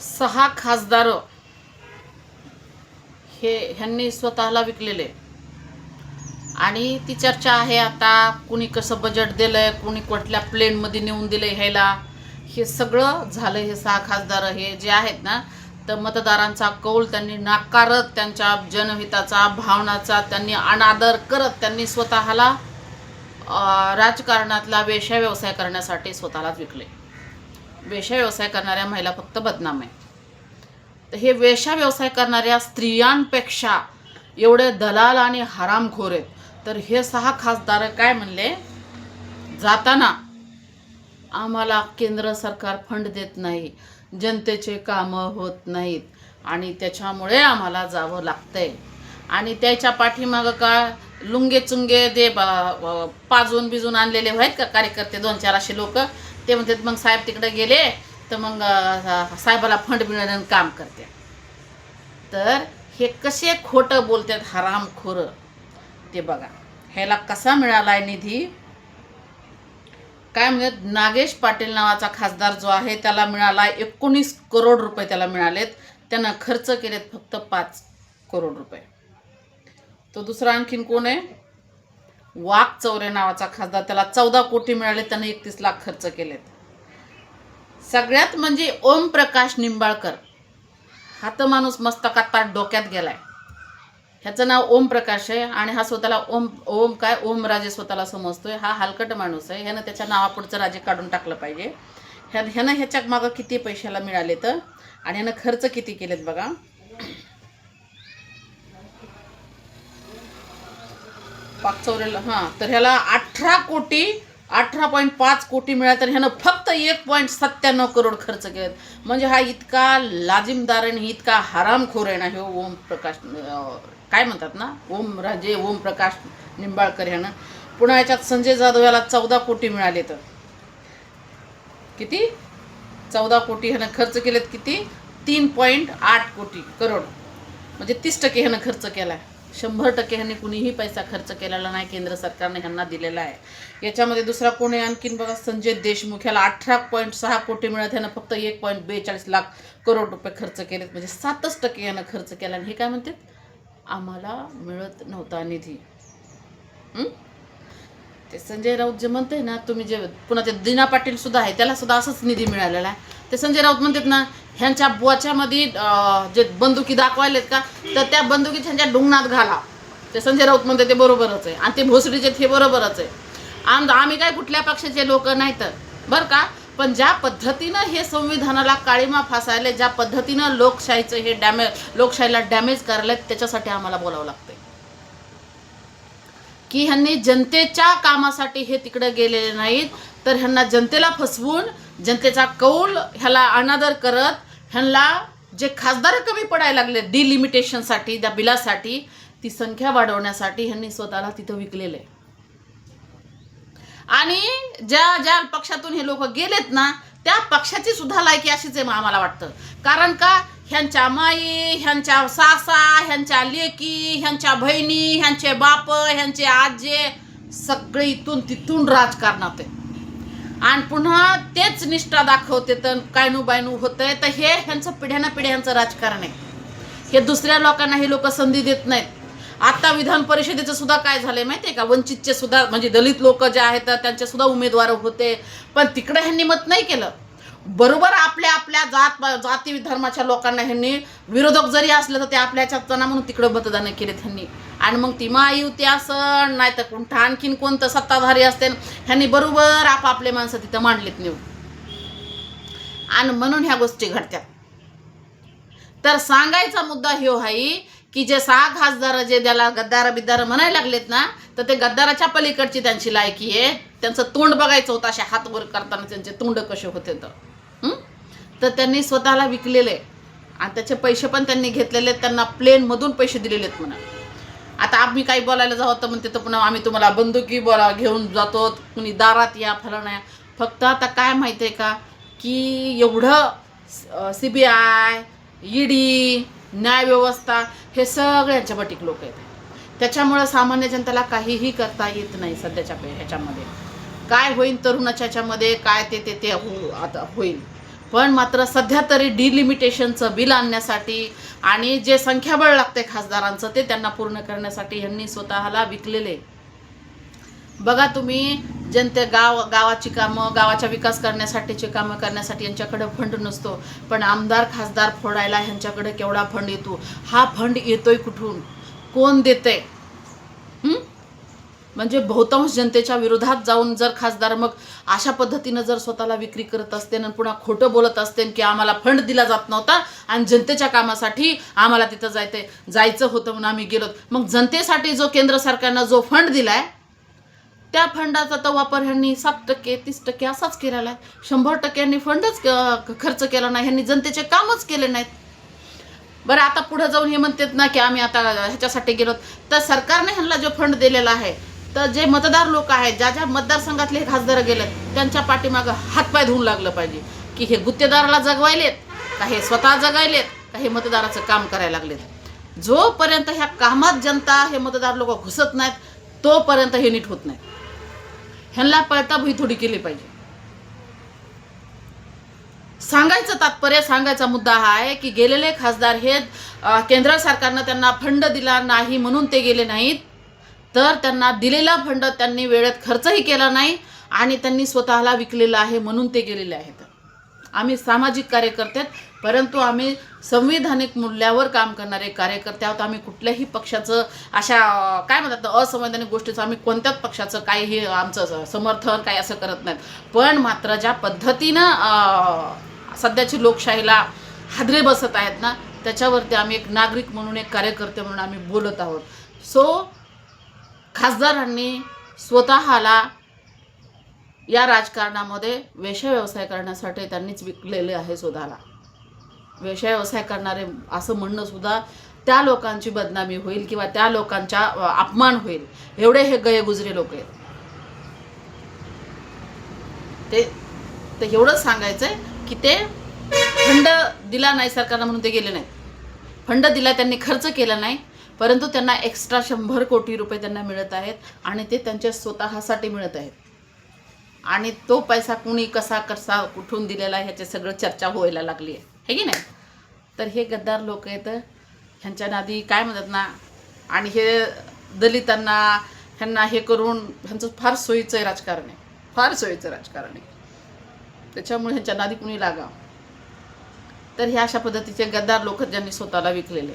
6 खासदार ह्यांनी स्वतःला विकलेले आणि ती चर्चा आहे आता कुणी कसं बजेट दिलंय, कुणी कुठल्या प्लेनमध्ये नेऊन दिलंय ह्याला. हे सगळं झालं. हे 6 खासदार हे जे आहेत ना, तर मतदारांचा कौल त्यांनी नाकारत, त्यांच्या जनहिताचा भावनाचा त्यांनी अनादर करत त्यांनी स्वतःला राजकारणातला वेश्या व्यवसाय करण्यासाठी स्वतःलाच विकले. वेश्या व्यवसाय करणाऱ्या महिला फक्त बदनाम आहे. तर हे वेश्या व्यवसाय करणाऱ्या स्त्रियांपेक्षा एवढे दलाल आणि हरामखोर आहेत. तर हे 6 खासदार काय म्हणले, जाताना आम्हाला केंद्र सरकार फंड देत नाही, जनतेचे कामं होत नाहीत आणि त्याच्यामुळे आम्हाला जावं लागतंय. आणि त्याच्या पाठीमागं काय लुंगे चुंगे दे पाजून बिजून आणलेले आहेत का कार्यकर्ते 2-4 असे लोक. ते म्हणतात मग साहेब तिकडे गेले तर मग साहेबाला फंड मिळण्याचं काम करते. तर हे कसे खोटं बोलतात हरामखोर ते बघा. ह्याला कसा मिळालाय निधी, काय म्हणतात, नागेश पाटील नावाचा खासदार जो आहे त्याला मिळाला 19 करोड रुपये त्याला मिळालेत. त्यानं खर्च केलेत फक्त 5 करोड रुपये. तो दुसरा आणखीन कोण आहे, वाघ चौरे नावाचा खासदार, त्याला 14 कोटी मिळाले, त्यानं 31 लाख खर्च केलेत. सगळ्यात म्हणजे ओमप्रकाश निंबाळकर हा तर माणूस मस्तकात पार डोक्यात गेलाय. ह्याचं नाव ओमप्रकाश आहे आणि हा स्वतःला ओमराजे स्वतःला समजतोय. हा हलकट माणूस आहे. ह्यानं त्याच्या नावापुढचं राजे काढून टाकलं पाहिजे. ह्यानं ह्याच्या मागं किती पैशाला मिळाले तर आणि ह्यानं खर्च किती केलेत बघा. पाकचौरेला तर ह्याला 18.5 कोटी मिळाले, तर ह्यानं फक्त 1.97 करोड खर्च केलेत. म्हणजे हा इतका लाजिमदार आणि इतका हरामखोर आहे ना हे ओमप्रकाश, काय म्हणतात ना, ओमप्रकाश निंबाळकर ह्यानं. पुन्हा याच्यात संजय जाधव याला 14 कोटी मिळाले. तर किती 14 कोटी ह्यानं खर्च केलेत, किती 3.8 करोड, म्हणजे 30% ह्यानं खर्च केला आहे. 100% ह्यांनी कुणीही पैसा खर्च केलेला नाही, केंद्र सरकारने ह्यांना दिलेला आहे. याच्यामध्ये दुसरा कोणी आणखीन बघा, संजय देशमुख ह्याला 18.6 कोटी मिळत, ह्यानं फक्त 1.42 लाख करोड रुपये खर्च केलेत, म्हणजे 7% ह्यानं खर्च केला. आणि हे काय म्हणतात, आम्हाला मिळत नव्हता निधी. ते संजय राऊत जे म्हणते ना, तुम्ही जे पुन्हा ते दिना पाटील सुद्धा आहे, त्याला सुद्धा असंच निधी मिळालेला आहे. ते संजय राऊत म्हणतात ना, ह्यांच्या बोच्यामध्ये जे बंदुकी दाखवायलेत का, तर त्या बंदुकीत ह्यांच्या डुंगणात घाला. ते संजय राऊत म्हणते ते बरोबरच आहे. आणि ते भोसडीचे ते बरोबरच आहे. आम्ही काय कुठल्या पक्षाचे लोक नाही तर बरं का, पण ज्या पद्धतीनं हे संविधानाला काळीमा फासायले, ज्या पद्धतीनं लोकशाहीचं हे लोकशाहीला डॅमेज करायला, त्याच्यासाठी आम्हाला बोलावं लागतंय की ह्यांनी जनतेच्या कामासाठी हे तिकडे गेलेले नाहीत, तर ह्यांना जनतेला फसवून जनतेचा कौल ह्याला अनादर करत ह्यांना जे खासदार कमी पडायला लागले डिलिमिटेशनसाठी, त्या बिलासाठी, ती संख्या वाढवण्यासाठी ह्यांनी स्वतःला तिथं विकलेलं आहे. आणि ज्या पक्षातून हे लोक गेलेत ना, त्या पक्षाची सुद्धा लायकी अशीच आहे आम्हाला वाटतं. कारण का, ह्यांच्या माई, ह्यांच्या सासा, ह्यांच्या लेकी, ह्यांच्या बहिणी, ह्यांचे बाप, ह्यांचे आजे सगळे इथून तिथून राजकारणात आहे. आणि पुन्हा तेच निष्ठा दाखवते तर कायनू बायनू होतंय. तर हे ह्यांचं पिढ्यानं पिढ्यांचं राजकारण आहे. हे दुसऱ्या लोकांना हे लोक संधी देत नाहीत. आता विधान परिषदेचं सुद्धा काय झालंय माहिती आहे का, वंचितचे सुद्धा म्हणजे दलित लोक जे आहेत त्यांचे सुद्धा उमेदवार होते, पण तिकडे ह्यांनी मत नाही केलं. बरोबर आपल्या जाती धर्माच्या लोकांना ह्यांनी विरोधक जरी असलं तर ते आपल्याच्या म्हणून तिकडं मतदान केलेत ह्यांनी. आणि मग ती महायुती असं नाही तर कोणतं आणखीन कोणतं सत्ताधारी असते, ह्यांनी बरोबर आपापले माणसं तिथं मांडलीत नेऊन. आणि म्हणून ह्या गोष्टी घडत्यात. तर सांगायचा मुद्दा ह्यो आहे की जे 6 खासदार जे त्याला गद्दार बिद्दार म्हणायला लागलेत ना, तर ते गद्दाराच्या पलीकडची त्यांची लायकी आहे. त्यांचं तोंड बघायचं होतं, अशा हात वर करताना त्यांचे तोंड कसे होते. तर त्यांनी स्वतःला विकलेले आणि त्याचे पैसे पण त्यांनी घेतलेले, त्यांना प्लेनमधून पैसे दिलेले आहेत म्हणा. आता आम्ही काही बोलायला जावं तर म्हणते तर पुन्हा आम्ही तुम्हाला बंदुकी घेऊन जातो, कुणी दारात या फलन आहे. फक्त आता काय माहिती आहे का, की एवढं CBI, ED, न्यायव्यवस्था हे सगळ्यांच्या बटीक लोक आहेत. त्याच्यामुळं सामान्य जनतेला काहीही करता येत नाही सध्याच्या ह्याच्यामध्ये. काय होईल तरुणाच्या ह्याच्यामध्ये काय ते आता होईल. पण मात्र सध्या तरी डिलिमिटेशनचं बिल आणण्यासाठी आणि जे संख्याबळ लागते खासदारांचं ते त्यांना पूर्ण करण्यासाठी यांनी स्वतःला विकलेले. बघा तुम्ही, गावाची कामं, गावाचा विकास करण्यासाठीची कामं करण्यासाठी यांच्याकडे फंड नसतो, पण आमदार खासदार फोडायला ह्यांच्याकडे केवढा फंड येतो. हा फंड येतोय कुठून, कोण देतंय? म्हणजे बहुतांश जनतेच्या विरोधात जाऊन जर खासदार मग अशा पद्धतीनं जर स्वतःला विक्री करत असते आणि पुन्हा खोटं बोलत असते की आम्हाला फंड दिला जात नव्हता आणि जनतेच्या कामासाठी आम्हाला तिथं जायचं होतं म्हणून आम्ही गेलो, मग जनतेसाठी जो केंद्र सरकारनं जो फंड दिलाय त्या फंडाचा तर वापर ह्यांनी 7% 30% असाच केलेला आहे. 100% फंडच खर्च केला नाही, ह्यांनी जनतेचे कामच केले नाहीत. बरं, आता पुढे जाऊन हे म्हणतात ना की आम्ही आता ह्याच्यासाठी गेलो, तर सरकारने ह्यांना जो फंड दिलेला आहे तर जे मतदार लोक आहेत, ज्या ज्या मतदारसंघातले खासदार गेलेत त्यांच्या पाठीमागं हातपाय धुवून लागलं पाहिजे की हे गुत्तेदाराला जगवायलेत का हे स्वतः जगायलेत का हे मतदाराचं काम करायला लागलेत. जोपर्यंत ह्या कामात जनता हे मतदार लोक घुसत नाहीत तोपर्यंत हे नीट होत नाही. ह्यांना पळता भुई थोडी केली पाहिजे. सांगायचं तात्पर्य, सांगायचा मुद्दा हा आहे की गेलेले खासदार हे केंद्र सरकारनं त्यांना फंड दिला नाही म्हणून ते गेले नाहीत, तर त्यांना दिलेला फंड त्यांनी वेळेत खर्चही केला नाही आणि त्यांनी स्वतःला विकलेलं आहे म्हणून ते गेलेले आहेत. आम्ही सामाजिक कार्यकर्ते आहेत, परंतु आम्ही संविधानिक मूल्यावर काम करणारे कार्यकर्ते आहोत. आम्ही कुठल्याही पक्षाचं अशा काय म्हणतात असंवैधानिक गोष्टीचं आम्ही कोणत्याच पक्षाचं काही आमचं समर्थन काही असं करत नाहीत. पण मात्र ज्या पद्धतीनं सध्याची लोकशाहीला हादरे बसत आहेत ना, त्याच्यावरती आम्ही एक नागरिक म्हणून, एक कार्यकर्ते म्हणून आम्ही बोलत आहोत. सो खासदारांनी स्वतःला या राजकारणामध्ये वेश्या व्यवसाय करण्यासाठी त्यांनीच विकलेले आहे. स्वतःला वेश्या व्यवसाय करणारे असं म्हणणं सुद्धा त्या लोकांची बदनामी होईल किंवा त्या लोकांचा अपमान होईल. एवढे हे गयगुजरे लोक आहेत. ते एवढंच सांगायचंय की ते फंड दिला नाही सरकारनं म्हणून ते गेले नाहीत. फंड दिला, त्यांनी खर्च केला नाही, परंतु त्यांना एक्स्ट्रा 100 कोटी रुपये त्यांना मिळत आहेत आणि ते त्यांच्या स्वतःसाठी मिळत आहेत. आणि तो पैसा कुणी कसा कुठून दिलेला आहे ह्याची सगळं चर्चा व्हायला लागली आहे की नाही. तर हे गद्दार लोक आहेत, ह्यांच्या नादी काय म्हणतात ना, आणि हे दलितांना ह्यांना हे करून ह्यांचं फार सोयीचं आहे राजकारण आहे, फार सोयीचं राजकारण आहे. त्याच्यामुळे ह्यांच्या नादी कुणी लागा. तर ह्या अशा पद्धतीचे गद्दार लोक ज्यांनी स्वतःला विकलेले.